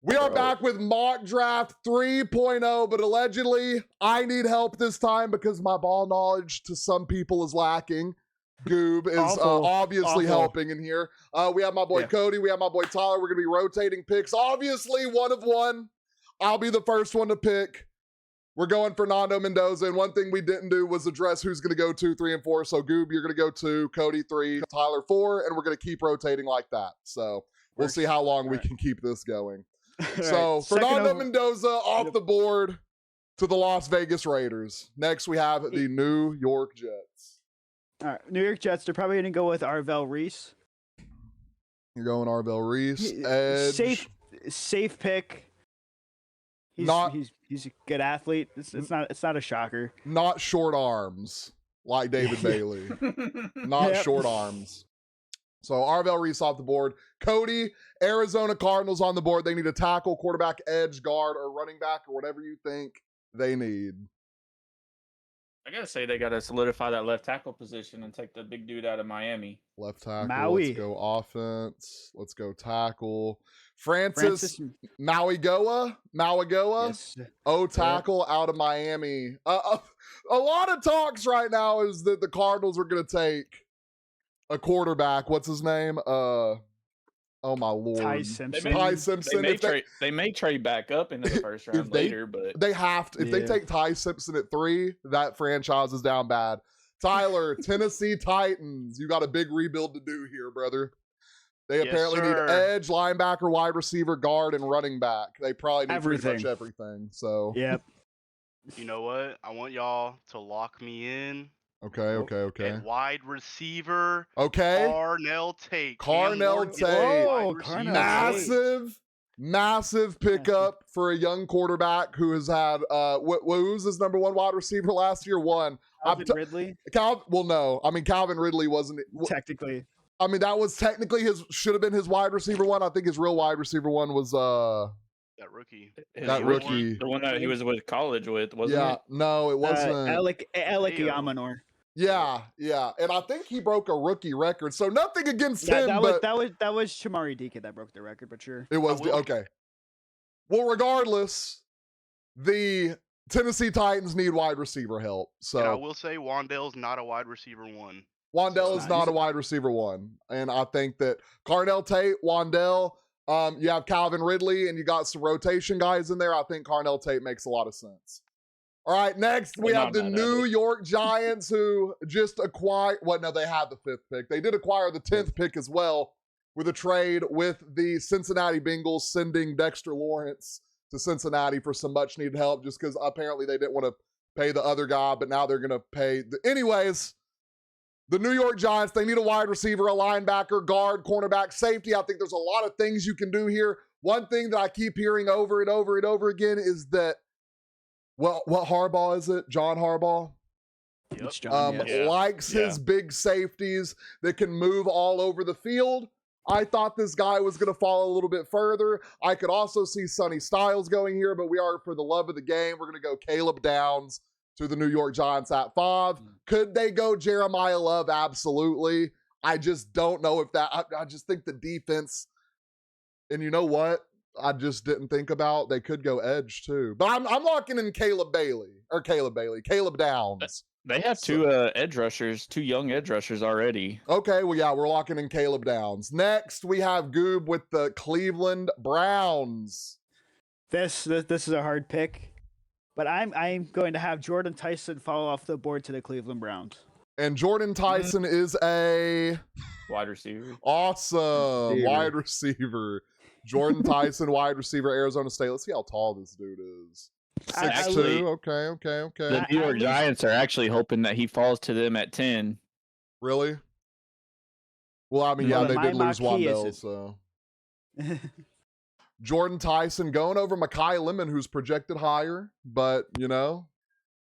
We are back with Mock Draft 3.0, but allegedly I need help this time because my ball knowledge to some people is lacking. Goob is obviously helping in here. We have my boy Cody. We have my boy Tyler. We're going to be rotating picks. Obviously, one of one. I'll be the first one to pick. We're going Fernando Mendoza. And one thing we didn't do was address who's going to go 2, 3, and 4. So Goob, you're going to go 2, Cody 3, Tyler 4, and we're going to keep rotating like that. So we'll see how long we can keep this going. So Fernando Mendoza off the board to the Las Vegas Raiders. Next, we have the New York Jets. All right, New York Jets. They're probably going to go with Arvell Reese. You're going Arvell Reese. Edge. Safe pick. He's a good athlete. It's not a shocker. Not short arms like David Bailey. Not short arms. So Arvell Reese off the board. Cody, Arizona Cardinals on the board. They need a tackle, quarterback, edge, guard, or running back, or whatever you think they need. I gotta say they gotta solidify that left tackle position and take the big dude out of Miami. Left tackle. Maui. Let's go offense. Let's go tackle. Francis Mauigoa. Yes. Tackle out of Miami. A lot of talks right now is that the Cardinals are gonna take a quarterback. What's his name? Oh my lord. Ty Simpson. They may trade back up into the first round later, but they have to. If they take Ty Simpson at 3, that franchise is down bad. Tyler, Tennessee Titans. You got a big rebuild to do here, brother. They apparently need edge, linebacker, wide receiver, guard, and running back. They probably need pretty much everything. So yep. You know what? I want y'all to lock me in. Okay. And wide receiver. Okay. Carnell Tate. Massive pickup for a young quarterback who has had who's his number 1 wide receiver last year? Calvin Ridley. Calvin Ridley wasn't technically. I mean, that was technically should have been his wide receiver 1. I think his real wide receiver 1 was that rookie. Rookie. The one that he was with college with, wasn't it? No, it wasn't. Alec Yamanor. Yeah. And I think he broke a rookie record. So nothing against him. That was Shamari Deacon that broke the record, but sure. It was okay. Well, regardless, the Tennessee Titans need wide receiver help. So and I will say Wan'Dale's not a wide receiver 1. Wan'Dale is not a wide receiver 1. And I think that Carnell Tate, Wan'Dale, you have Calvin Ridley, and you got some rotation guys in there. I think Carnell Tate makes a lot of sense. All right, next we have the New York Giants who just acquired. They had the 5th pick. They did acquire the 10th pick as well with a trade with the Cincinnati Bengals, sending Dexter Lawrence to Cincinnati for some much needed help just because apparently they didn't want to pay the other guy, but now they're going to pay. Anyways, the New York Giants, they need a wide receiver, a linebacker, guard, cornerback, safety. I think there's a lot of things you can do here. One thing that I keep hearing over and over and over again is that, what Harbaugh is it? John Harbaugh? Yep. Likes his big safeties that can move all over the field. I thought this guy was going to fall a little bit further. I could also see Sonny Styles going here, but we are, for the love of the game, we're going to go Caleb Downs to the New York Giants at 5. Could they go Jeremiah Love? Absolutely. I just don't know if that. I just think the defense, and you know what? I just didn't think about. They could go edge too, but I'm locking in Caleb Downs. They have 2 edge rushers, 2 young edge rushers already. Okay, well, yeah, we're locking in Caleb Downs. Next, we have Goob with the Cleveland Browns. This is a hard pick, but I'm going to have Jordan Tyson fall off the board to the Cleveland Browns. And Jordan Tyson is a wide receiver. Awesome wide receiver. Jordan Tyson, wide receiver, Arizona State. Let's see how tall this dude is. 6'2". Okay. The New York Giants are actually hoping that he falls to them at 10. Really? Well, I mean, they did lose Wan'Dale, so. Jordan Tyson going over Mekhi Lemon, who's projected higher, but,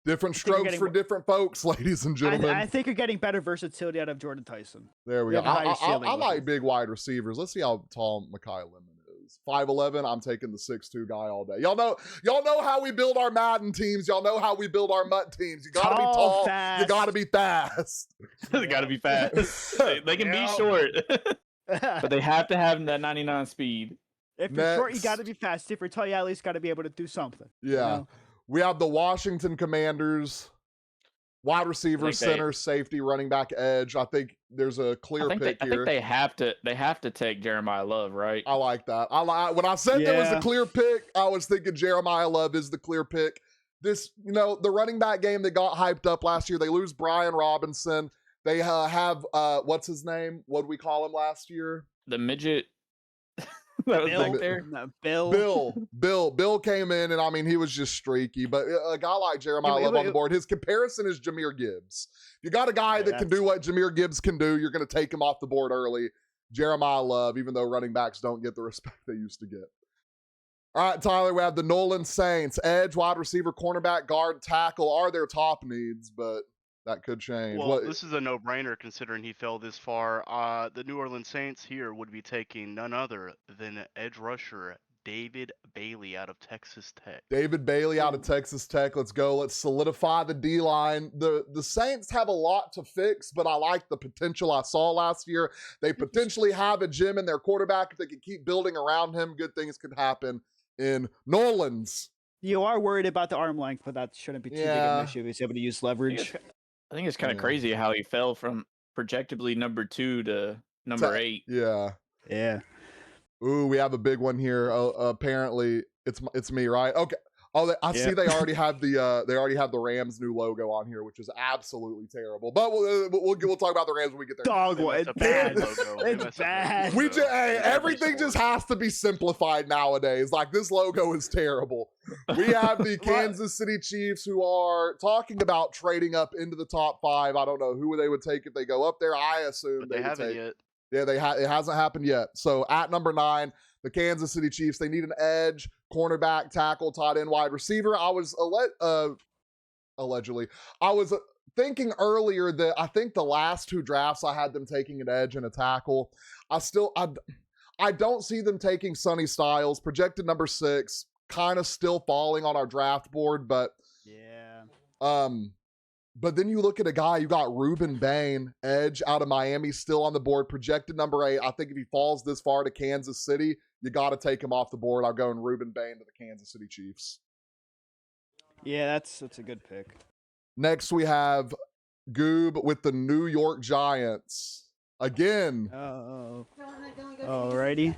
different strokes for different folks, ladies and gentlemen. I think you're getting better versatility out of Jordan Tyson. There we go. I like big wide receivers. Let's see how tall Mekhi Lemon is. 5'11". I'm taking the 6'2" guy all day. Y'all know how we build our Madden teams. Y'all know how we build our Mutt teams. You gotta be tall. Fast. You gotta be fast. They gotta be fast. They can be short, but they have to have that 99 speed. If you're short, you got to Next. be fast. If you're tall, you at least got to be able to do something. Yeah. know? We have the Washington Commanders, wide receiver, think they- center, safety, running back, edge. I think there's a clear I pick here. think they have to take Jeremiah Love, right? I like that. When I said there was a Yeah. clear pick, I was thinking Jeremiah Love is the clear pick. This, the running back game that got hyped up last year, they lose Brian Robinson. They have what's his name? What did we call him last year? The midget that was Bill. back there. No, Bill. Bill came in, and I mean, he was just streaky. But a guy like Jeremiah Yeah, Love but on the board, his comparison is Jahmyr Gibbs. If you got a guy Yeah, that can do what Jahmyr Gibbs can do, you're going to take him off the board early. Jeremiah Love, even though running backs don't get the respect they used to get. All right, Tyler, we have the Nolan Saints. Edge, wide receiver, cornerback, guard, tackle are their top needs, but that could change. Well, this is a no-brainer considering he fell this far. The New Orleans Saints here would be taking none other than edge rusher David Bailey out of Texas Tech. David Bailey out of Texas Tech. Let's go. Let's solidify the D-line. The Saints have a lot to fix, but I like the potential I saw last year. They potentially have a gem in their quarterback. If they can keep building around him, good things could happen in Nolan's. You are worried about the arm length, but that shouldn't be too big of Yeah. an issue. He's able to use leverage. I think it's kind of Yeah. crazy how he fell from projectably number 2 to number 8. Yeah. Yeah. Ooh, we have a big one here. Apparently, it's me, right? Okay. Oh, I see. Yep. They already have the Rams' new logo on here, which is absolutely terrible. But we'll talk about the Rams when we get there. Dog They one. messed It's up the bad. logo. They It's messed up the bad. We logo. just, Every everything just sport. has to be simplified nowadays. Like, this logo is terrible. We have the Kansas City Chiefs, who are talking about trading up into the top 5. I don't know who they would take if they go up there. I assume But they would haven't take. yet. Yeah, it hasn't happened yet. So at number 9, the Kansas City Chiefs, they need an edge, cornerback, tackle, tight end, wide receiver. I was allegedly, I was thinking earlier that I think the last 2 drafts I had them taking an edge and a tackle. I don't see them taking Sonny Styles, projected number 6, kind of still falling on our draft board, but Yeah. But then you look at a guy, you got Reuben Bain, edge out of Miami, still on the board, projected number 8. I think if he falls this far to Kansas City, you got to take him off the board. I'm going Reuben Bain to the Kansas City Chiefs. Yeah, that's a good pick. Next, we have Goob with the New York Giants. Again, Oh. Alrighty.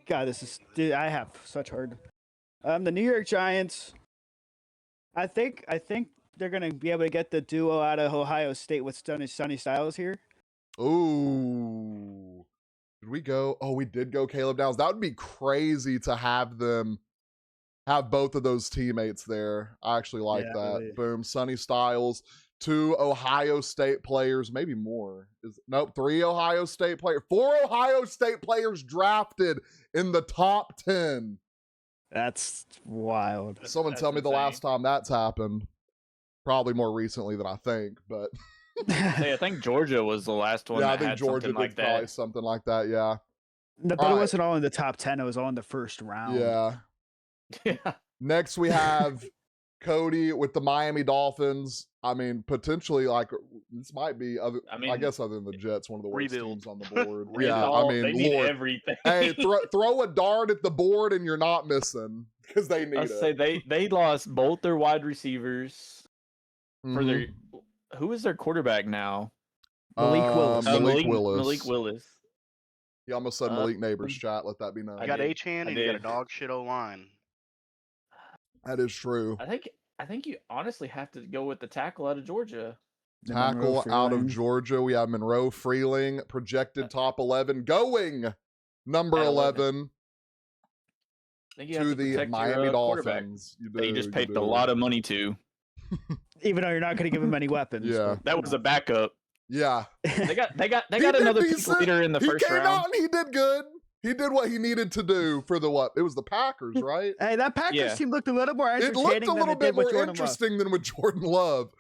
God, dude, I have such hard. The New York Giants. I think they're gonna be able to get the duo out of Ohio State with Sonny Styles here. ooh. Did we go? Oh, we did go Caleb Downs. That would be crazy to have them have both of those teammates there. I actually like Yeah, that. really. Boom. Sonny Styles, 2 Ohio State players, maybe more. Nope, 3 Ohio State players. 4 Ohio State players drafted in the top 10. That's wild. Someone That's tell me the insane. last time that's happened. Probably more recently than I think, but Hey, I think Georgia was the last one yeah, I that think had Georgia something did like probably that. something like that. Yeah, But Alright. it wasn't all in the top 10. It was all in the first round. yeah. Yeah. Next, we have Cody with the Miami Dolphins. I mean, potentially, like, this might be other. I mean, guess other than the Jets, one of the worst rebuild. teams on the board. They yeah, all- I mean, they need Lord. everything. Hey, throw a dart at the board and you're not missing because they need I it. say they lost both their wide receivers for Mhm. their. Who is their quarterback now? Malik Willis. Malik Willis. Malik Willis. He almost said Uh, Malik Neighbors. Chat. Let that be known. You I got did. H-Hand I and you got a did. dog shit O-line. That is true. I think you honestly have to go with the tackle out of Georgia. The Monroe Tackle out of Freeling. Georgia. We have Monroe Freeling, projected top 11, going number At 11. 11 I think you have to to the protect Miami your, quarterback Dolphins. that you just paid a lot of money to. Even though you're not going to give him any weapons. Yeah. but, That was a backup. Yeah. They got He got did another pick decent. leader in the He first came round. out and he did good. He did what he needed to do for the what? It was the Packers, right? Hey, that Packers Yeah. team looked a little more It entertaining looked a than little it bit did with more Jordan Love. interesting than with Jordan Love.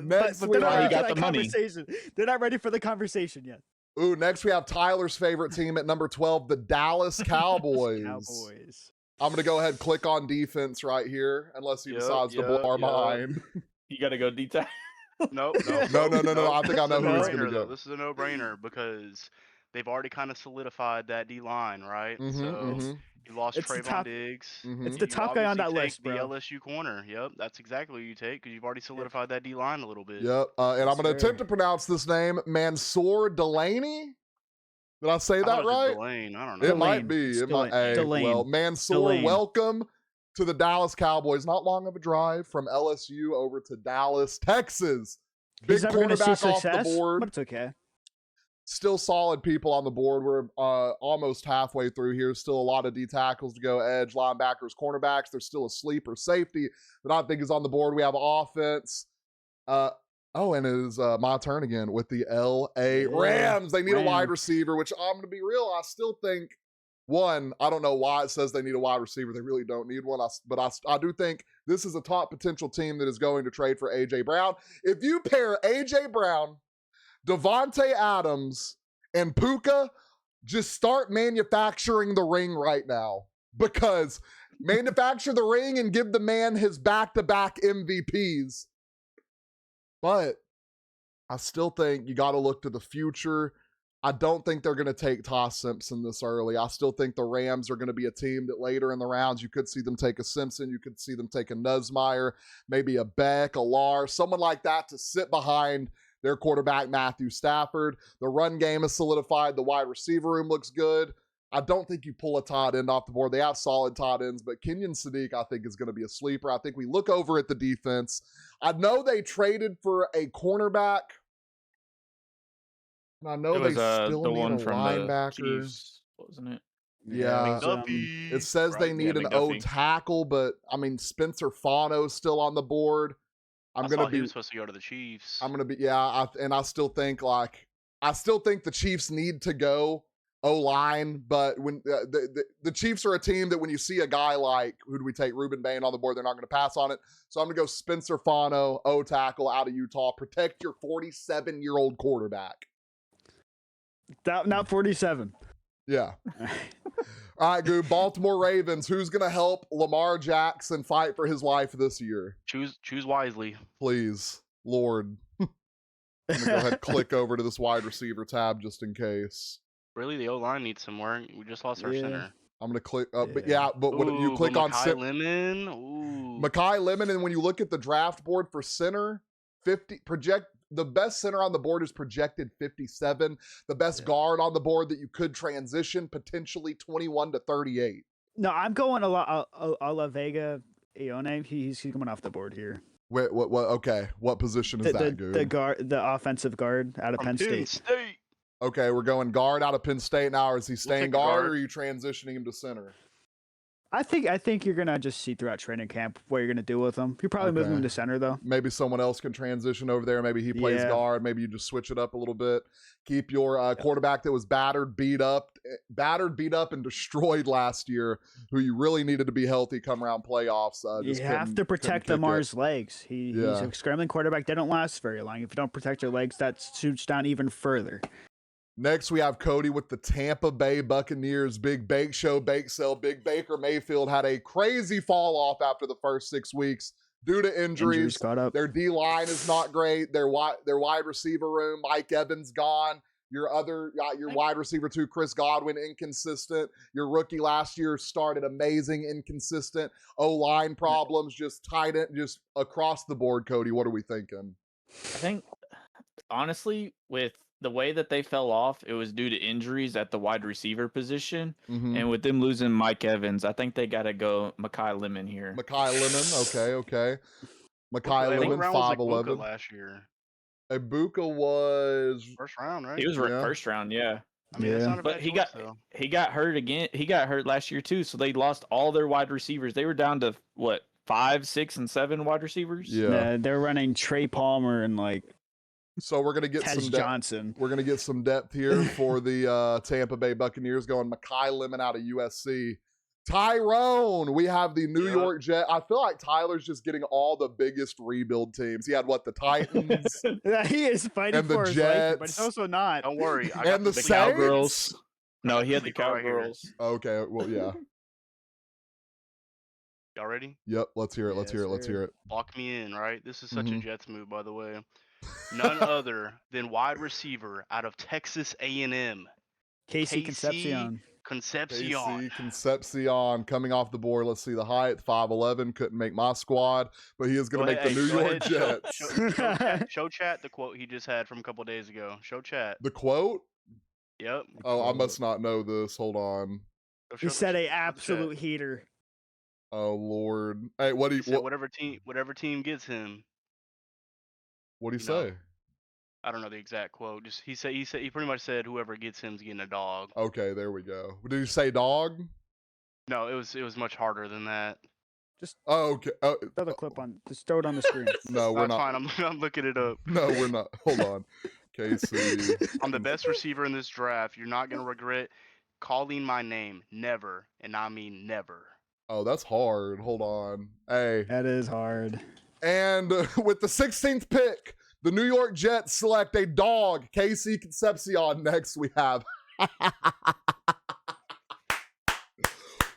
Next, but we they're not have- ready He for got that the money. conversation. They're not ready for the conversation yet. Ooh, next we have Tyler's favorite team at number 12, the Dallas Cowboys. Cowboys. I'm going to go ahead and click on defense right here, unless he Yep, decides to blow yep, our yep. mind. You got to go detail. Nope. No, no, no, no, I think I know This is who a he's gonna no-brainer, go. though. This is a no-brainer because they've already kind of solidified that D line, right? Mm-hmm, So mm-hmm, you lost It's the Trayvon top. Diggs. mm-hmm. It's the You top guy on obviously that take list, the bro. LSU corner. Yep, that's exactly what you take because you've already solidified that D line a little bit. Yep. And Yes, I'm going to sir. attempt to pronounce this name, Mansour Delaney. Did I say I thought that it was just right? Delane. I don't know. It might Delane. be. It's It might. Delane. Hey, Delane. well, Mansour, Delane. welcome to the Dallas Cowboys. Not long of a drive from LSU over to Dallas, Texas. He's Big never going to see cornerback off the success, board. but it's okay. Still solid people on the board. We're almost halfway through here. Still a lot of D tackles to go, edge, linebackers, cornerbacks. There's still a sleeper safety that I think is on the board. We have offense. And it is my turn again with the LA Rams. They need a wide Rams. receiver, which I'm going to be real. I still think, one, I don't know why it says they need a wide receiver. They really don't need one. But I do think this is a top potential team that is going to trade for A.J. Brown. If you pair A.J. Brown, Devontae Adams, and Puka, just start manufacturing the ring right now. Because manufacture the ring and give the man his back-to-back MVPs. But I still think you got to look to the future. I don't think they're going to take Toss Simpson this early. I still think the Rams are going to be a team that later in the rounds, you could see them take a Simpson. You could see them take a Nussmeier, maybe a Beck, a Lar, someone like that to sit behind their quarterback, Matthew Stafford. The run game is solidified. The wide receiver room looks good. I don't think you pull a tight end off the board. They have solid tight ends, but Kenyon Sadiq, I think, is going to be a sleeper. I think we look over at the defense. I know they traded for a cornerback. And I know It they was still the need one a from linebacker. the Chiefs, wasn't it? Yeah. it was, McDuffie. It says they Right? need Yeah, an O McDuffie. tackle, but I mean Spencer Fano's still on the board. I I'm saw gonna he be. was supposed to go to the Chiefs. I'm gonna be. Yeah, I still think the Chiefs need to go O-line, but when the Chiefs are a team that when you see a guy like, who do we take, Ruben Bain on the board, they're not going to pass on it. So I'm going to go Spencer Fano, O tackle out of Utah. Protect your 47-year-old quarterback. not 47. Yeah. All right, Goob. Baltimore Ravens. Who's going to help Lamar Jackson fight for his life this year? Choose wisely. Please, Lord. I'm going to go ahead and click over to this wide receiver tab just in case. Really, the O line needs some work. We just lost our Yeah. center. I'm gonna click, Yeah. but when you click on Makai Lemon. Ooh. Makai Lemon, and when you look at the draft board for center, the best center on the board is projected 57. The best guard on the board that you could transition potentially 21 to 38. No, I'm going a la Vega Ione. He's coming off the board here. Wait, what? Okay, what position is that, Goob? The offensive guard out of From Penn State. Okay, we're going guard out of Penn State now. Is he staying take guard, guard. or are you transitioning him to center? I think you're gonna just see throughout training camp what you're gonna do with him. You're probably moving Okay. him to center though. Maybe someone else can transition over there. Maybe he plays Yeah. guard. Maybe you just switch it up a little bit. Keep your quarterback that was battered, beat up, and destroyed last year, who you really needed to be healthy come around playoffs. You just have couldn't- to protect couldn't kick it. Lamar's legs. He's Yeah. a scrambling quarterback. They don't last very long. If you don't protect your legs, that shoots down even further. Next, we have Cody with the Tampa Bay Buccaneers. Big bake show, bake sale. Big Baker Mayfield had a crazy fall off after the first 6 weeks due to injuries. Caught up. Their D line is not great. Their wide receiver room, Mike Evans gone. Your wide receiver too, Chris Godwin, inconsistent. Your rookie last year started amazing, inconsistent. O-line problems, just tight end, just across the board. Cody, what are we thinking? I think, honestly, with the way that they fell off, it was due to injuries at the wide receiver position. Mm-hmm. And with them losing Mike Evans, I think they got to go Makai Lemon here. Makai Lemon, okay. Makai I think Lemon, round was like 5'11". Buka last year. Ibuka was First round, right? He was Yeah. first round, yeah. I mean, that's Yeah. not a But bad he choice, got though. he got hurt again. He got hurt last year too, so they lost all their wide receivers. They were down to what, 5, 6, and 7 wide receivers. yeah. They're running Trey Palmer and like So we're gonna get Tez some depth. Johnson. We're gonna get some depth here for the Tampa Bay Buccaneers, going Makai Lemon out of USC. Tyrone, we have the New Yep. York Jet. I feel like Tyler's just getting all the biggest rebuild teams. He had the Titans He is fighting And the for his life, but Jets. it's also not. Don't worry. I got and the The Saints. Cowgirls. No, he had the Right here. Cowgirls. Okay, well, yeah. Y'all ready? Yep, let's hear it. Let's Yes, hear it. Let's sir. hear it. Lock me in, right? This is such Mhm. a Jets move, by the way. None other than wide receiver out of Texas A&M, Casey Concepcion. Concepcion. KC Concepcion coming off the board. Let's see the height, 5'11", couldn't make my squad, but he is going to make the New go York ahead, Jets. Show chat the quote he just had from a couple days ago. Show chat. The quote? Yep. Oh, I must not know this. Hold on. He said a absolute heater. Oh Lord. Hey, what do you? He said whatever team gets him. What do you you know, say? I don't know the exact quote. Just he pretty much said whoever gets him's getting a dog. Okay, there we go. Did you say dog? No, it was much harder than that. Oh, okay. Throw the clip on. Just throw it on the screen. No, we're That's not. fine. I'm looking it up. No, we're not. Hold on. KC. I'm the best receiver in this draft. You're not gonna regret calling my name. Never, and I mean never. Oh, that's hard. Hold on. Hey. That is hard. And with the 16th pick, the New York Jets select a dog, KC Concepcion. Next, we have.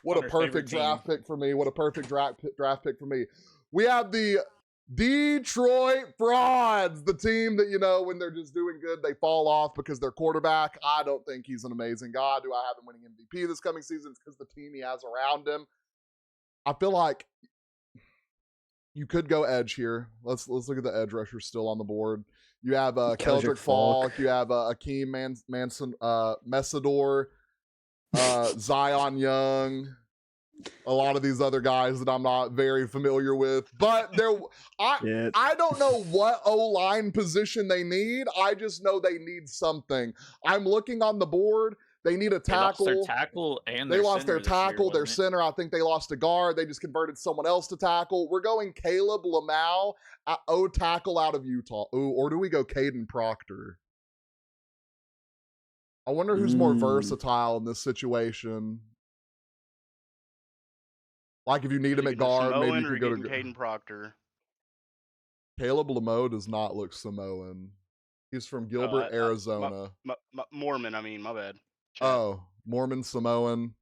What a Hunter's favorite perfect draft pick for me. What a perfect draft pick for me. We have the Detroit Frauds, the team that, you know, when they're just doing good, they fall off because their quarterback. I don't think he's an amazing guy. Do I have him winning MVP this coming season? It's because the team he has around him. I feel like you could go edge here. Let's look at the edge rushers still on the board. You have Keldrick Falk. You have Akeem Messador, Zion Young, a lot of these other guys that I'm not very familiar with. But I don't know what O-line position they need. I just know they need something. I'm looking on the board. They need a tackle. They lost their tackle and they their lost their center this year, tackle, their wasn't it? center. I think they lost a guard. They just converted someone else to tackle. We're going Caleb Lamau, O tackle out of Utah. Ooh, or do we go Caden Proctor? I wonder who's more versatile in this situation. Like if you need him at guard, maybe you could go to Caden Proctor. Caleb Lamau does not look Samoan. He's from Gilbert, Arizona. Mormon, I mean, my bad. Chat. Oh, Mormon Samoan.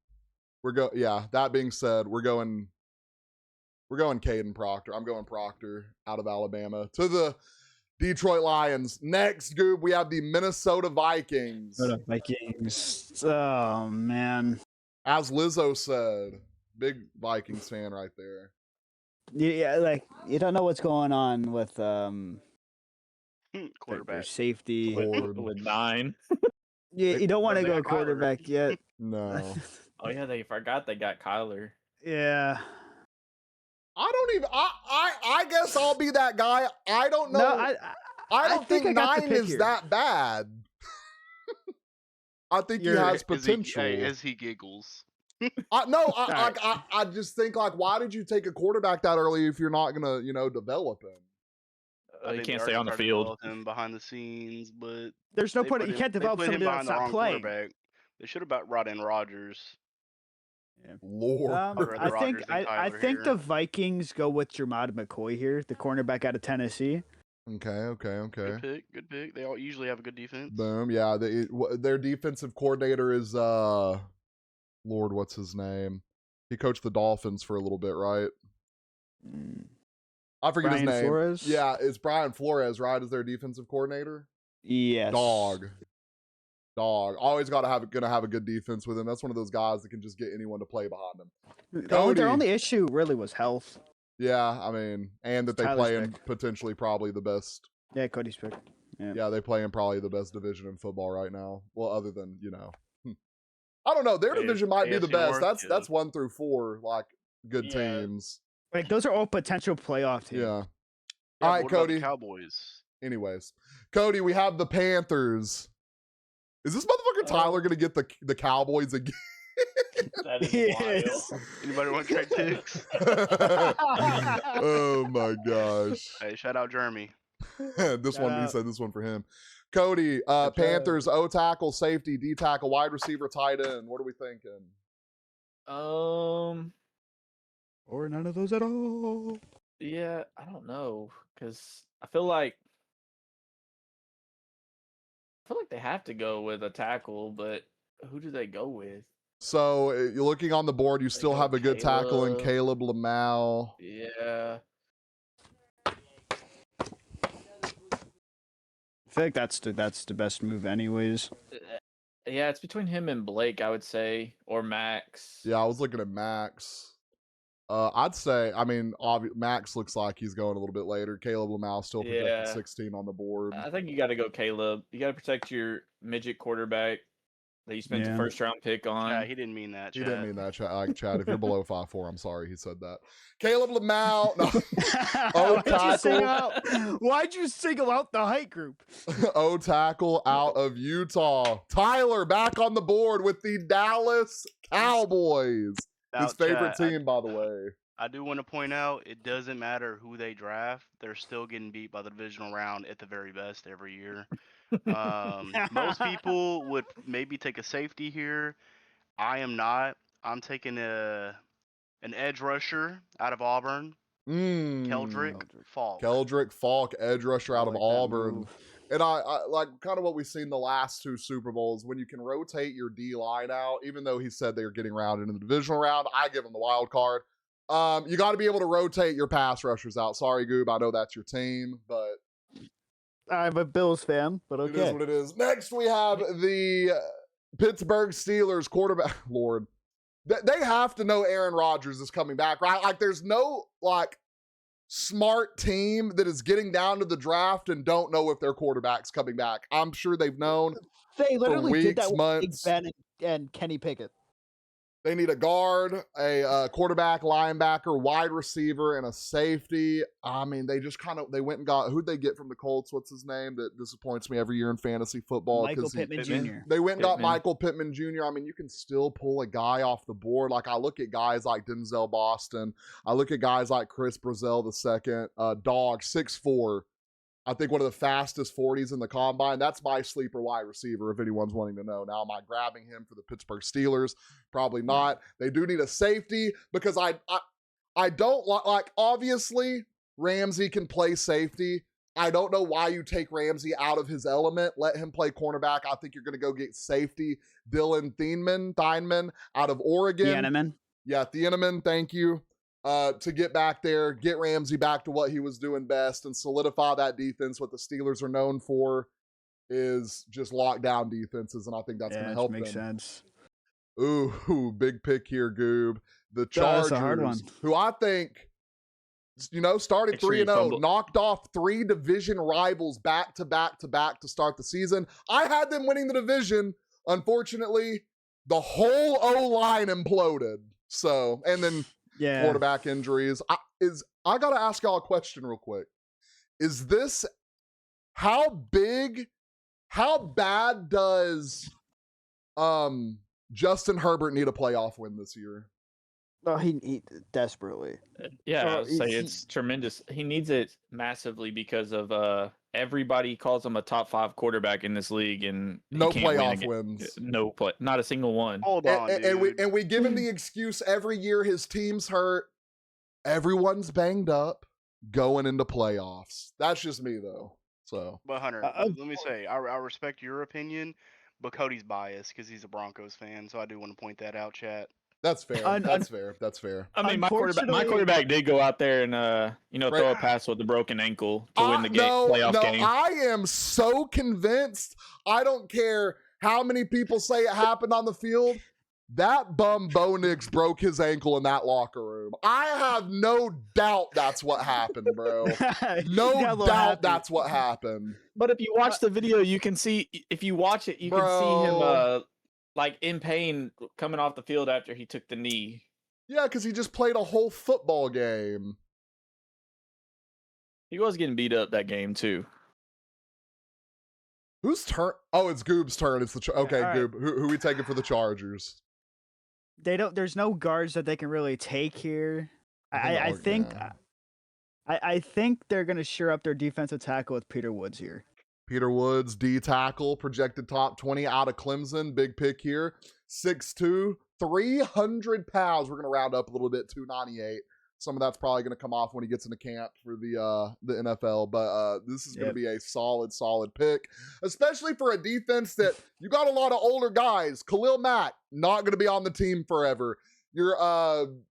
Yeah, that being said, we're going Caden Proctor. I'm going Proctor out of Alabama to the Detroit Lions. Next, Goob, we have the Minnesota Vikings. Vikings. Oh man. As Lizzo said, big Vikings fan right there. Yeah, like you don't know what's going on with their Quarterback. safety. With 9. You don't want to They go got Kyler. quarterback yet. No. Oh yeah, they forgot they got Kyler. Yeah. I guess I'll be that guy. I don't know. No, I don't think I got the 9 pick is here. that bad. I think he has potential. As he giggles. I just think, like, why did you take a quarterback that early if you're not gonna, develop him? I He think can't they stay on already the tried to field. develop him behind the scenes, but There's no they point. put You him- can't they develop put him somebody behind that's the not wrong playing. quarterback. They should have brought in Rodgers. Lord. I'd rather I think Rodgers than I Kyler think here. the Vikings go with Jermod McCoy here, the cornerback out of Tennessee. Okay. Good pick. They all usually have a good defense. Boom. Yeah. Their defensive coordinator is Lord, what's his name? He coached the Dolphins for a little bit, right? I forget his Brian name. Flores? Yeah, it's Brian Flores, right? Is their defensive coordinator? Yes. Dog. Always gonna have a good defense with him. That's one of those guys that can just get anyone to play behind him. Cody. Their only issue really was health. Yeah, I mean, and that they Tyler's play in pick. potentially probably the best. Yeah, Cody's pick. Yeah, they play in probably the best division in football right now. Well, other than I don't know. Their division might be the AFC best. North, That's 1 through 4, like good Yeah. teams. Like those are all potential playoff teams. Yeah. Yeah, All right, what about the Cody. Cowboys. Anyways, Cody, we have the Panthers. Is this motherfucker Tyler gonna get the Cowboys again? That is Yes. wild. Anybody want to trade picks? Oh my gosh. Hey, shout out Jeremy. This Shout one, he out. said this one for him. Cody, job. Panthers, O tackle, safety, D tackle, wide receiver, tight end. What are we thinking? Or none of those at all. Yeah, I don't know, because I feel like they have to go with a tackle, but who do they go with? So you're looking on the board. You still go have a good tackle in Caleb. Caleb Lamau. Yeah, I feel like that's the best move, anyways. Yeah, it's between him and Blake, I would say, or Max. Yeah, I was looking at Max. I'd say, I mean, Max looks like he's going a little bit later. Caleb Lamau still projected Yeah. 16 on the board. I think you got to go Caleb. You got to protect your midget quarterback that you spent the Yeah. first round pick on. Yeah, he didn't mean that. He Chad. didn't mean that, Chad. If you're below 5'4", I'm sorry he said that. Caleb Lamau. No. Why'd you single out the height group? O tackle out of Utah. Tyler back on the board with the Dallas Cowboys. Now, His favorite Chad, team, by the way. I do want to point out it doesn't matter who they draft; they're still getting beat by the divisional round at the very best every year. Most people would maybe take a safety here. I am not. I'm taking an edge rusher out of Auburn, Keldrick Falk. Keldrick Falk, edge rusher out of I like that Auburn. move. And I like kind of what we've seen the last two Super Bowls, when you can rotate your D line out, even though he said they were getting rounded in the divisional round, I give him the wild card. You got to be able to rotate your pass rushers out. Sorry, Goob, I know that's your team, but I'm a Bills fan, but it is okay. what it is. Next, we have the Pittsburgh Steelers quarterback. Lord, they have to know Aaron Rodgers is coming back, right? Like, there's no like smart team that is getting down to the draft and don't know if their quarterback's coming back. I'm sure they've known. They literally did weeks, that with Big months. Ben and Kenny Pickett. They need a guard, a quarterback, linebacker, wide receiver, and a safety. I mean, they just they went and got, who'd they get from the Colts? What's his name that disappoints me every year in fantasy football? Michael Pittman Jr. They went and got Pittman. Michael Pittman Jr. I mean, you can still pull a guy off the board. Like, I look at guys like Denzel Boston. I look at guys like Chris Brazell II, dog, 6'4". I think one of the fastest 40s in the combine. That's my sleeper wide receiver, if anyone's wanting to know. Now, am I grabbing him for the Pittsburgh Steelers? Probably not. They do need a safety because I don't like, obviously, Ramsey can play safety. I don't know why you take Ramsey out of his element. Let him play cornerback. I think you're going to go get safety Dylan Theinman out of Oregon. Thieneman. Yeah, Thieneman, thank you. To get back there, get Ramsey back to what he was doing best and solidify that defense. What the Steelers are known for is just lockdown defenses, and I think that's going to help makes them. sense. Ooh, big pick here, Goob. The Yeah, Chargers, that's a hard one. who I think, started Make sure you 3-0, fumble. knocked off 3 division rivals back to back to start the season. I had them winning the division. Unfortunately, the whole O-line imploded. So, and then Yeah. quarterback injuries. I got to ask y'all a question real quick. Is this, how bad does Justin Herbert need a playoff win this year? Oh, he desperately. Yeah, I Oh, would say he- it's tremendous. He needs it massively because of everybody calls him a top 5 quarterback in this league, and he No can't win playoff again. wins. No play, not a single one. Hold on, dude. And we give him the excuse every year his team's hurt. Everyone's banged up going into playoffs. That's just me though. So But Hunter, let me say, I respect your opinion, but Cody's biased because he's a Broncos fan, so I do want to point that out, chat. that's fair. That's fair. That's fair. I mean, my Unfortunately- quarterback did go out there and throw a pass with a broken ankle to win the game, playoff game. I am so convinced. I don't care how many people say it happened on the field. That bum Bo Nix broke his ankle in that locker room. I have no doubt that's what happened, bro. No Got a little doubt happy. that's what happened. But if you watch the video, you can see. If you watch it, you can see him like in pain coming off the field after he took the knee. Yeah, because he just played a whole football game. He was getting beat up that game too. Whose turn? Oh, it's Goob's turn. It's the okay, all right. Goob. Who we taking for the Chargers? They don't. There's no guards that they can really take here. I think. yeah. I think they're gonna shore up their defensive tackle with Peter Woods here. Peter Woods, D tackle, projected top 20 out of Clemson. Big pick here. 6'2", 300 pounds. We're going to round up a little bit, 298. Some of that's probably going to come off when he gets into camp for the NFL. But this is going to be a solid pick, especially for a defense that you got a lot of older guys. Khalil Mack, not going to be on the team forever. Your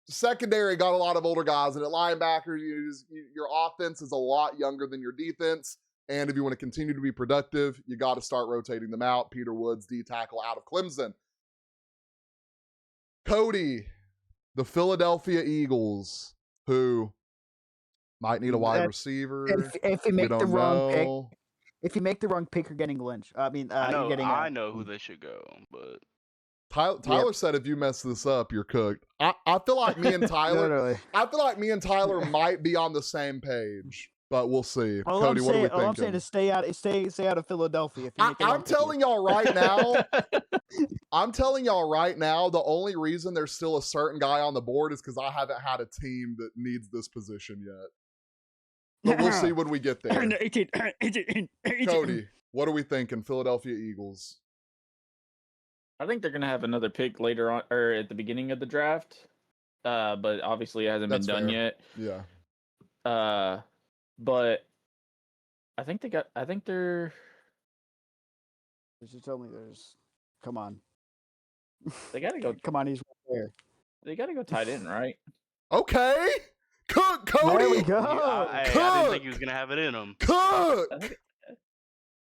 secondary got a lot of older guys. And at linebacker, your offense is a lot younger than your defense. And if you want to continue to be productive, you got to start rotating them out. Peter Woods, D tackle out of Clemson. Cody, the Philadelphia Eagles, who might need a wide receiver. If you We make the don't wrong pick, know. if you make the wrong pick, you're getting lynched. I mean, I you're getting. I know who they should go, but Tyler said if you mess this up, you're cooked. I feel like me and Tyler, Literally. I feel like me and Tyler might be on the same page, but we'll see. All Cody, what are we all I'm saying thinking? is stay out of Philadelphia. If you make the wrong I'm pick. telling y'all right now, the only reason there's still a certain guy on the board is because I haven't had a team that needs this position yet. But we'll see when we get there. Cody, what are we thinking? Philadelphia Eagles. I think they're gonna have another pick later on or at the beginning of the draft. But obviously it hasn't That's been done fair. yet. Yeah. But I think they're Just tell me there's. Come on. they gotta go Come on, he's right there. they gotta go tight end, right? Okay. Cook, Cody. There we go. I didn't think he was gonna have it in him. Cook.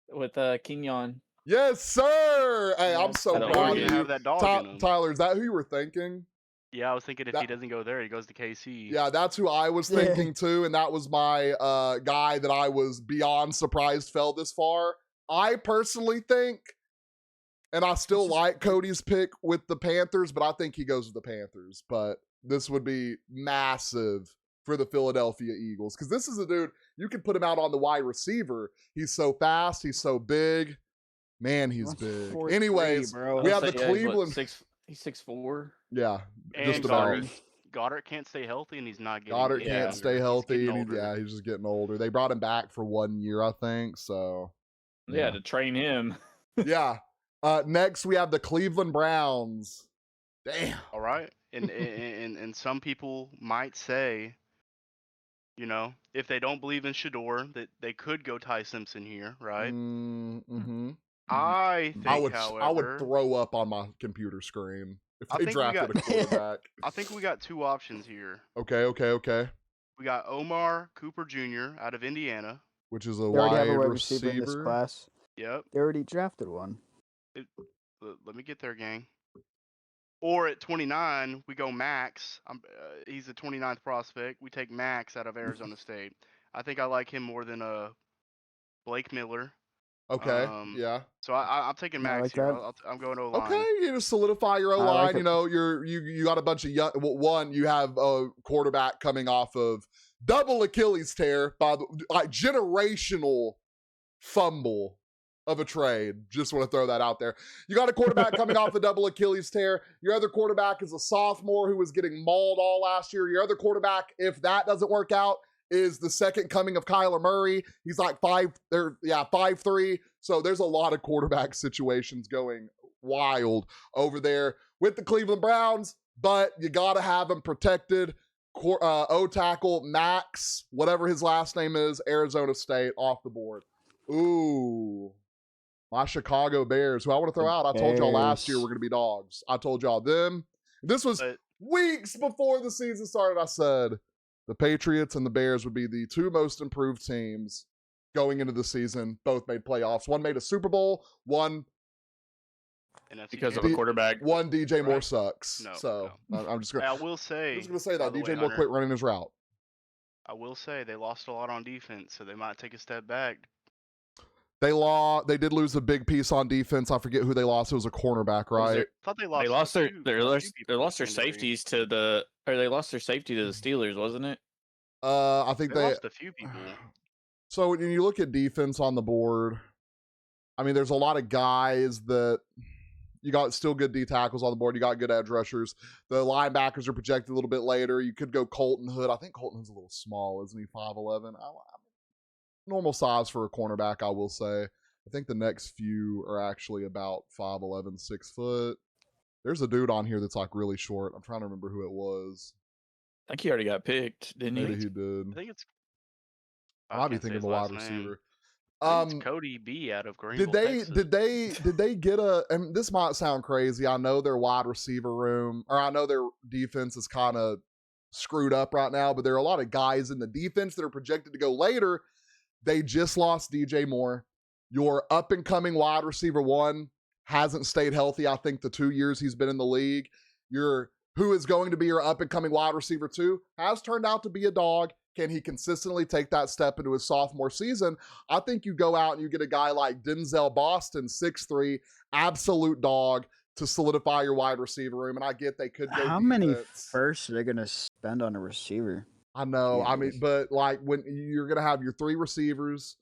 With Kenyon. Yes, sir. Hey, I'm so I don't proud know. of He you. didn't have that dog in him. Tyler, is that who you were thinking? Yeah, I was thinking if That- he doesn't go there, he goes to KC. Yeah, that's who I was Yeah. thinking too, and that was my guy that I was beyond surprised fell this far. I personally think, and I still like Cody's pick with the Panthers, but I think he goes with the Panthers. But this would be massive for the Philadelphia Eagles because this is a dude, you can put him out on the wide receiver. He's so fast, he's so big. Man, he's big. 4'3", Anyways, bro. we have I'll the say, yeah, he's what, Cleveland. He's 6'4". Yeah, And just about. Goddard can't stay healthy, and he's not getting. Goddard getting can't younger. stay He's healthy, getting and older. he's just getting older. They brought him back for 1 year, I think. So, Yeah, to train him. yeah. Next, we have the Cleveland Browns. Damn. All right, and some people might say, you know, if they don't believe in Shador, that they could go Ty Simpson here, right? Mm-hmm. I think, I would however, throw up on my computer screen if I they think we drafted a got- quarterback. I think we got two options here. Okay. We got Omar Cooper Jr. out of Indiana. Which is a They already have wide a wide receiver. receiver in this class. Yep. They already drafted one. Let me get there, gang. Or at 29, we go Max. He's the 29th prospect. We take Max out of Arizona State. I think I like him more than Blake Miller. Okay, yeah. So I'm taking I Max like here. that. I'm going O line. Okay, you just solidify your O line. like You it. know, you got a bunch of young. Well, one, you have a quarterback coming off of double Achilles tear by the like generational fumble of a trade. Just want to throw that out there. You got a quarterback coming off a double Achilles tear. Your other quarterback is a sophomore who was getting mauled all last year. Your other quarterback, if that doesn't work out, is the second coming of Kyler Murray. He's like 5'3". So there's a lot of quarterback situations going wild over there with the Cleveland Browns, but you got to have them protected. O-tackle Max, whatever his last name is, Arizona State, off the board. Ooh. My Chicago Bears, who I want to throw out. I told y'all last year Bears. we're going to be dogs. I told y'all them. This was But- weeks before the season started. I said the Patriots and the Bears would be the two most improved teams going into the season. Both made playoffs. One made a Super Bowl. One NFC Because of champion. a quarterback. DJ Moore Right. sucks. No, so I'm just gonna I will say. say by that the DJ way, Moore Hunter, quit running his route. I will say they lost a lot on defense, so they might take a step back. They did lose a big piece on defense. I forget who they lost. It was a cornerback, right? there- I thought they They lost. lost their two- they a lost few they people lost their to injury. safeties to the or they lost their safety to the Steelers, wasn't it? I think They they lost a few people. So when you look at defense on the board, I mean, there's a lot of guys that you got still good D tackles on the board. You got good edge rushers. The linebackers are projected a little bit later. You could go Colton Hood. I think Colton Hood's a little small, isn't he? 5'11". Normal size for a cornerback, I will say. I think the next few are actually about 5'11", 6 foot. There's a dude on here that's like really short. I'm trying to remember who it was. I think he already got picked, didn't Maybe he? he did. I think it's. I might be can't say thinking of his a wide last name. receiver. I think it's Cody B out of Greenville. Did they get a, and this might sound crazy, I know their wide receiver room, or I know their defense is kind of screwed up right now, but there are a lot of guys in the defense that are projected to go later They just lost DJ Moore. Your up and coming wide receiver one hasn't stayed healthy, I think, the 2 years he's been in the league. Who is going to be your up and coming wide receiver two has turned out to be a dog. Can he consistently take that step into his sophomore season? I think you go out and you get a guy like Denzel Boston, 6'3", absolute dog, to solidify your wide receiver room. And I get they could go How many defense. firsts are they going to spend on a receiver? I know. Yeah, I mean, but like when you're going to have your 3 receivers,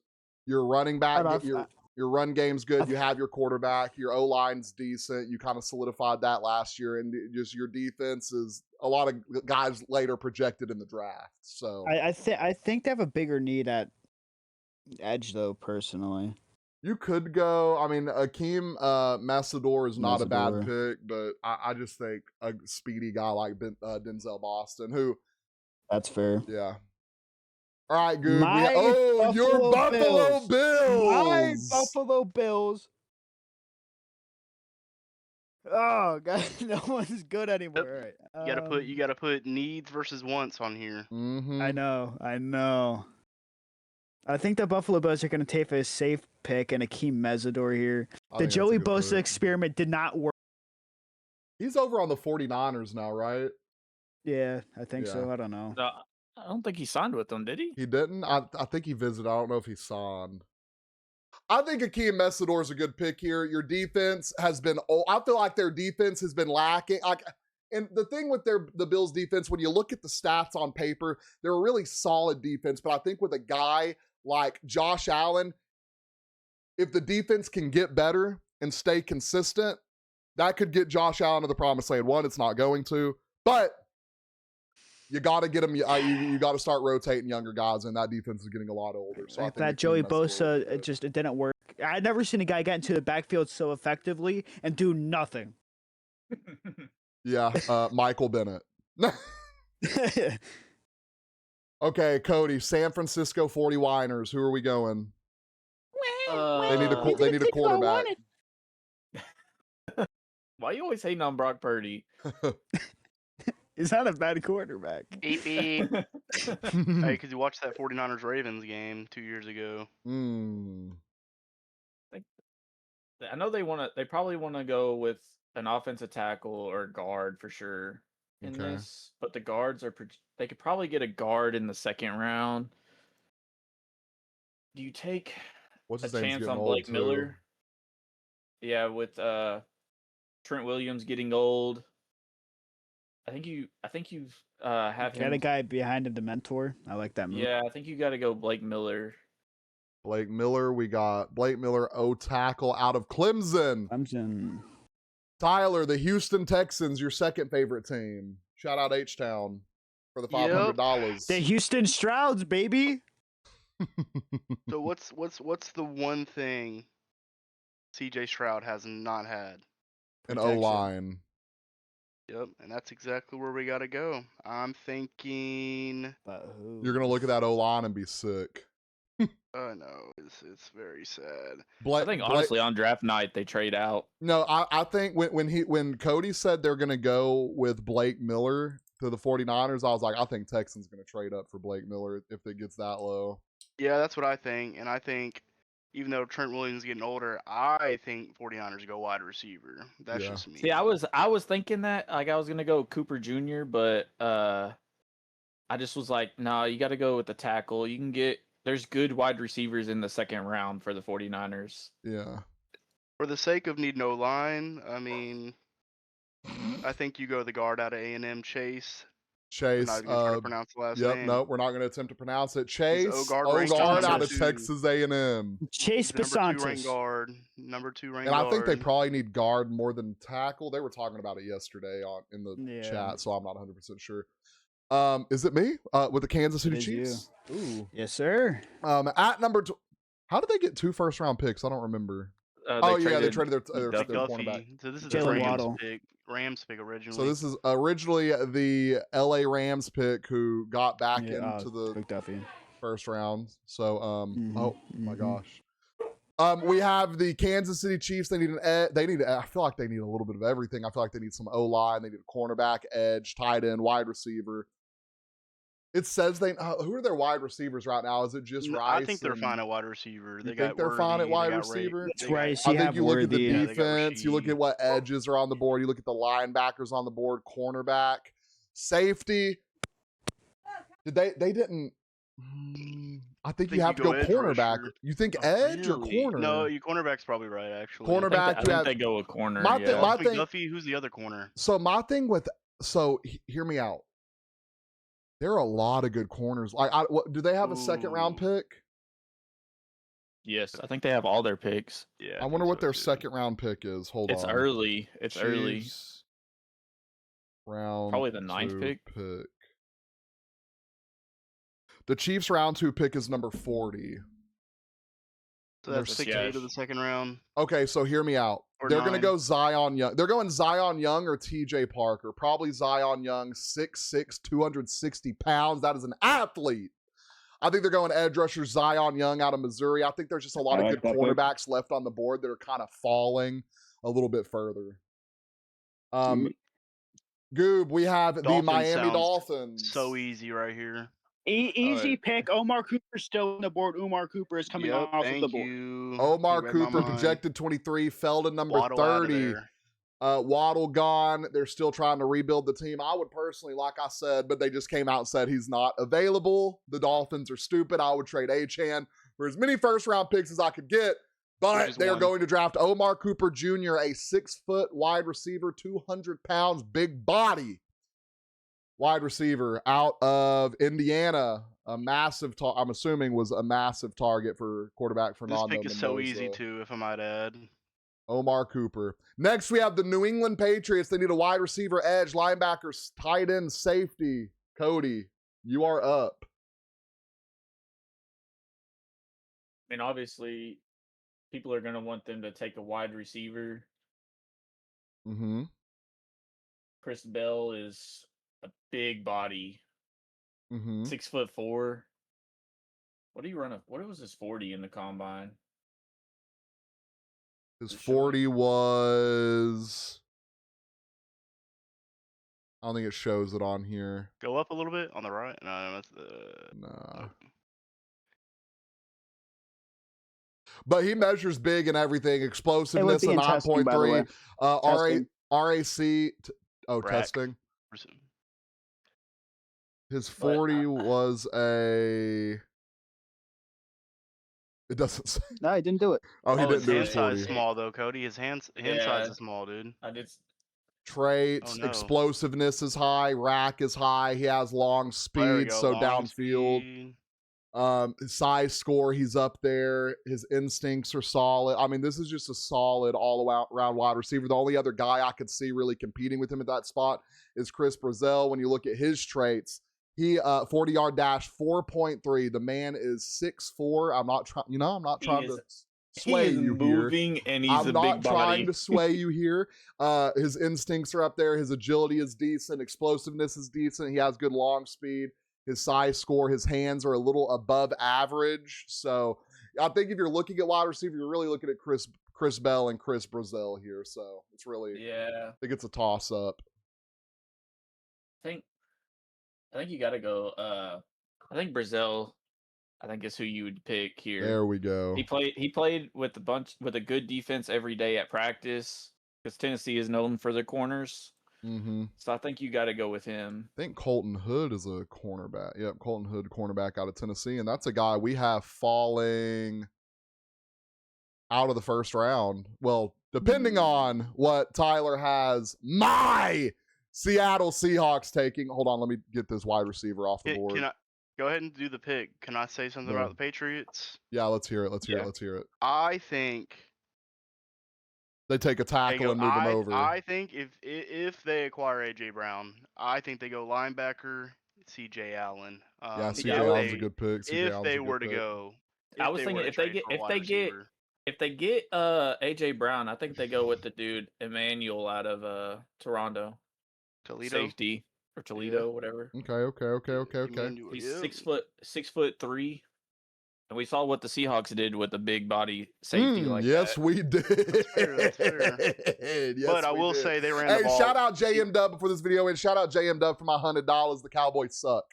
your running back, your run game's good. You have your quarterback, your O-line's decent. You kind of solidified that last year, and just your defense is a lot of guys later projected in the draft. So I think they have a bigger need at edge, though. Personally, you could go. I mean, Akeem Massador is not a bad Massador. pick, but I just think a speedy guy like Denzel Boston, who that's fair. yeah. All right, good. My Your Buffalo Bills. My Buffalo Bills. Oh god, no one's good anymore. Yep. All right. You gotta put needs versus wants on here. Mm-hmm. I know. I think the Buffalo Bills are going to take a safe pick and Akeem Mesidor here. The Joey Bosa experiment did not work. He's over on the 49ers now, right? Yeah, I think Yeah. so. I don't know. I don't think he signed with them, did he? He didn't? I think he visited. I don't know if he signed. I think Akeem Mesidor is a good pick here. Your defense has been. I feel like their defense has been lacking. And the thing with the Bills defense, when you look at the stats on paper, they're a really solid defense. But I think with a guy like Josh Allen, if the defense can get better and stay consistent, that could get Josh Allen to the promised land. One, it's not going to, but you got to get him. You got to start rotating younger guys, and that defense is getting a lot older. So I think that Joey Bosa, it didn't work. I've never seen a guy get into the backfield so effectively and do nothing. Yeah, Michael Bennett. Okay, Cody, San Francisco 49ers. Who are we going? They need a quarterback. Why you always hating on Brock Purdy? He's not a bad quarterback. Beep, beep. Hey, because you watched that 49ers Ravens game 2 years ago. I know they probably want to go with an offensive tackle or guard for sure in this, but the guards they could probably get a guard in the second round. Do you take a chance on Blake Miller? Yeah, with Trent Williams getting old. I think you have him. Got a guy behind him to mentor. I like that move. Yeah, I think you got to go Blake Miller. Blake Miller, we got Blake Miller, tackle out of Clemson. Tyler, the Houston Texans, your second favorite team. Shout out H-Town for the $500. The Houston Strouds, baby. So what's the one thing CJ Stroud has not had? An O-line. Yep, and that's exactly where we got to go. I'm thinking. You're gonna look at that O-line and be sick. Oh no, it's very sad. I think honestly on draft night they trade out. No, I think when Cody said they're gonna go with Blake Miller to the 49ers, I was like, I think Texans gonna trade up for Blake Miller if it gets that low. Yeah, that's what I think, and I think even though Trent Williams is getting older, I think 49ers go wide receiver. That's just me. See, I was thinking that I was gonna go Cooper Jr., but I just was like, no, you got to go with the tackle. There's good wide receivers in the second round for the 49ers. Yeah. For the sake of need no line, I mean, I think you go the guard out of A&M, Chase. Chase. I'm not going to try to pronounce the last name. No, we're not going to attempt to pronounce it. Chase Ogard out of Texas A&M. Chase Bisontis. Number 2 ranked guard. And I think they probably need guard more than tackle. They were talking about it yesterday in the chat, so I'm not 100% sure. Is it me? With the Kansas City Chiefs? Ooh. Yes, sir. At number how did they get 2 first-round picks? I don't remember. They traded their cornerback. So this is the Rams pick originally. So this is originally the LA Rams pick who got back into the McDuffie first round. So oh my gosh. We have the Kansas City Chiefs. They need I feel like they need a little bit of everything. I feel like they need some O-line, they need a cornerback, edge, tight end, wide receiver. It says they. Who are their wide receivers right now? Is it just Rice? I think they're and- fine at wide receiver. You They think got they're fine at Worthy, wide they got receiver? It's they got- Rice. I You think have you look at the Worthy. Yeah, they got defense, you look Rasheed. at what edges are on the board, you look at the linebackers on the board, cornerback, safety. Did they didn't? I think you have to go edge cornerback. rusher. You think Oh, edge or really? corner? No, your cornerback's probably right, actually. Cornerback, I you think have- they go with corner. My yeah. thing- my Buffy thing- Duffy, who's the other corner? So my thing with hear me out. There are a lot of good corners. Like, do they have a second round Ooh. pick? Yes, I think they have all their picks. Yeah. I wonder what their second. second round pick is. Hold It's on. early. It's early. Chiefs Round Probably the 9th 2 pick. The Chiefs round 2 pick is number 40. So that's They're 6-8 sketch. of the second round. Okay, so hear me out. Or They're going to 9. go Zion Young. They're going Zion Young or TJ Parker. Probably Zion Young, 6'6", 260 pounds. That is an athlete. I think they're going edge rusher Zion Young out of Missouri. I think there's just a lot I of like good that pick. cornerbacks left on the board that are kind of falling a little bit further. Goob, we have the Dolphins Miami sounds Dolphins. So easy right here. Easy right. pick. Omar Cooper's still on the board. Umar Cooper is coming Yep, off of thank the board. you. Omar You read my Cooper mind. projected 23, fell to number Waddle out of 30. there. Waddle gone. They're still trying to rebuild the team. I would personally, like I said, but they just came out and said he's not available. The Dolphins are stupid. I would trade Achane for as many first round picks as I could get, but is they are one. going to draft Omar Cooper Jr., a 6-foot wide receiver, 200 pounds, big body wide receiver out of Indiana. A massive, I'm assuming was a massive target for quarterback This Fernando pick is so Mendoza. easy too, if I might add. Omar Cooper. Next, we have the New England Patriots. They need a wide receiver, edge, linebackers, tight end, safety. Cody, you are up. I mean, obviously, people are going to want them to take a wide receiver. Mm-hmm. Chris Bell is a big body, Mm-hmm. 6'4". What do you run? What was his 40 in the combine? His It showed- 40 was... I don't think it shows it on here. Go up a little bit on the right. No, that's the. Nah. But he measures big and everything. Explosiveness, a in testing, by the way. 9.3. Testing. RAC. Rack. Testing. His 40 was a... It doesn't say. No, he didn't do it. Oh, he Oh, didn't His do hand his size 40. is small though, Cody. His hand size Yeah. is small, dude. I did. Traits, Oh, no. explosiveness is high, rack is high. He has long There we speed, go, so long downfield. speed. His size score, he's up there. His instincts are solid. I mean, this is just a solid all-around wide receiver. The only other guy I could see really competing with him at that spot is Chris Brazzell. When you look at his traits, he 40-yard dash 4.3. The man is 6'4". I'm not trying. I'm not trying to sway he is you here. moving, and he's I'm a not big trying body. to sway you here. His instincts are up there. His agility is decent. Explosiveness is decent. He has good long speed. His size score, his hands are a little above average. So I think if you're looking at wide receiver, you're really looking at Chris Bell and Chris Brazzell here. So it's really, Yeah, I think it's a toss up. I think you got to go. I think Brazil. I think is who you would pick here. There we go. He played with a good defense every day at practice because Tennessee is known for their corners. Mm-hmm. So I think you got to go with him. I think Colton Hood is a cornerback. Yep, Colton Hood, cornerback out of Tennessee. And that's a guy we have falling out of the first round. Well, depending on what Tyler has, my Seattle Seahawks taking. Hold on, let me get this wide receiver off the board. Can I go ahead and do the pick? Can I say something Yeah. about the Patriots? Yeah, let's hear it. Let's hear Yeah. it. Let's hear it. I think They take a they tackle go. and move him over. I think if they acquire AJ Brown, I think they go linebacker CJ Allen. yeah, CJ yeah, Allen's they- a good pick. CJ If Allen's they a good were to pick. go, I was were thinking to if they trade get- for a if wide they get- receiver. If they get AJ Brown, I think they go with the dude Emmanuel out of Toronto, Toledo. safety or Toledo, whatever. Okay. Emmanuel, He's yeah. 6'3", and we saw what the Seahawks did with a big body safety like yes, that. we did. That's fair. Yes, But I we will did. say they ran Hey, the ball. shout out JM Dub before this video, and shout out JM Dub for my $100. The Cowboys suck.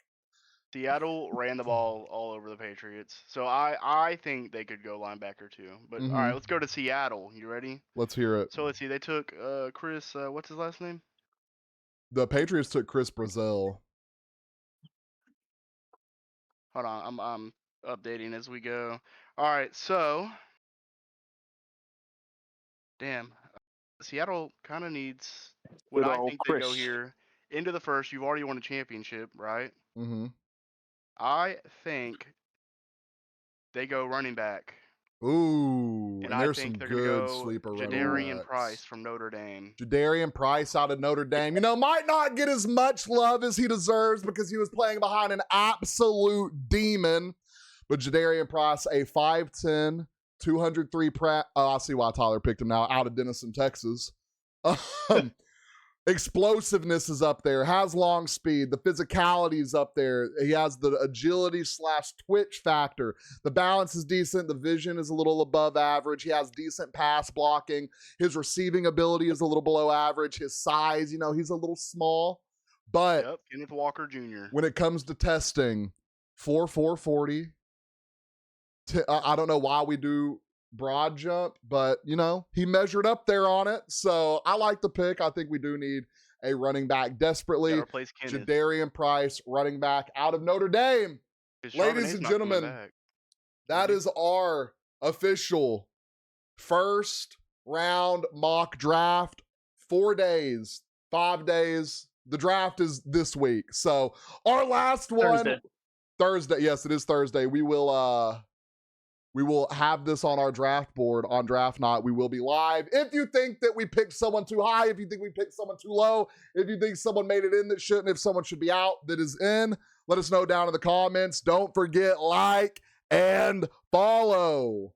Seattle ran the ball all over the Patriots, so I think they could go linebacker too. But all right, let's go to Seattle. You ready? Let's hear it. So let's see. They took Chris. What's his last name? The Patriots took Chris Brazil. Hold on, I'm updating as we go. All right, so damn, Seattle kind of needs what Good I old think they go Chris. here into the first. You've already won a championship, right? Mm-hmm. I think they go running back, Ooh, and and I there's some think they're gonna good go sleeper running Jadarian backs. Price from Notre Dame. Jadarian Price out of Notre Dame. You know, might not get as much love as he deserves because he was playing behind an absolute demon. But Jadarian Price, a 5'10", 203 I see why Tyler picked him now, out of Denison, Texas. Explosiveness is up there, has long speed, the physicality is up there. He has the agility / twitch factor. The balance is decent. The vision is a little above average. He has decent pass blocking. His receiving ability is a little below average. His size, you know, he's a little small. But Yep, Kenneth Walker Jr. when it comes to testing, 4.4 40. I don't know why we do broad jump, but you know, he measured up there on it. So I like the pick. I think we do need a running back desperately. Gotta replace Kenneth. Jadarian Price, running back out of Notre Dame. 'Cause Ladies Charbonnet's and not coming gentlemen, back. that is our official first round mock draft. 4 days, 5 days. The draft is this week. So our last one, Thursday. Yes, it is Thursday. We will have this on our draft board on draft night. We will be live. If you think that we picked someone too high, if you think we picked someone too low, if you think someone made it in that shouldn't, if someone should be out that is in, let us know down in the comments. Don't forget, like and follow.